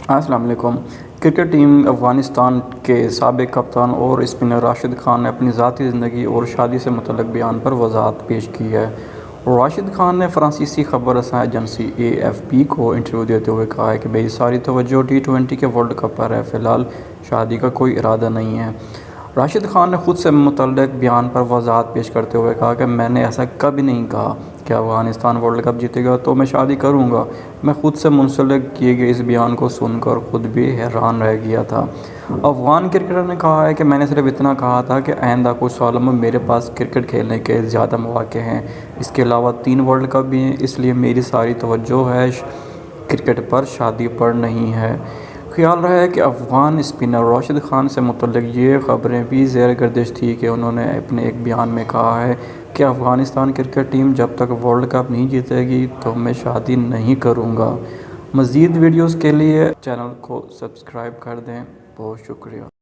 السلام علیکم۔ Cricket team Afghanistan کے سابق کپتان اور اسپنر راشد خان نے اپنی ذاتی زندگی اور شادی سے متعلق بیان پر وضاحت پیش کی ہے۔ راشد خان نے فرانسیسی خبر رساں ایجنسی AFP کو انٹرویو دیتے ہوئے کہا ہے کہ میری ساری توجہ T20 کے ورلڈ کپ پر ہے، فی الحال شادی کا کوئی ارادہ نہیں ہے۔ راشد خان نے خود سے متعلق بیان پر وضاحت پیش کرتے ہوئے کہا کہ میں نے ایسا کبھی نہیں کہا کہ افغانستان ورلڈ کپ جیتے گا تو میں شادی کروں گا۔ میں خود سے منسلک کیے گئے اس بیان کو سن کر خود بھی حیران رہ گیا تھا۔ افغان کرکٹر نے کہا ہے کہ میں نے صرف اتنا کہا تھا کہ آئندہ کچھ سالوں میں میرے پاس کرکٹ کھیلنے کے زیادہ مواقع ہیں، اس کے علاوہ 3 ورلڈ کپ بھی ہیں، اس لیے میری ساری توجہ ہے کرکٹ پر، شادی پر نہیں ہے۔ خیال رہا ہے کہ افغان اسپنر راشد خان سے متعلق یہ خبریں بھی زیر گردش تھیں کہ انہوں نے اپنے ایک بیان میں کہا ہے کہ افغانستان کرکٹ ٹیم جب تک ورلڈ کپ نہیں جیتے گی تو میں شادی نہیں کروں گا۔ مزید ویڈیوز کے لیے چینل کو سبسکرائب کر دیں۔ بہت شکریہ۔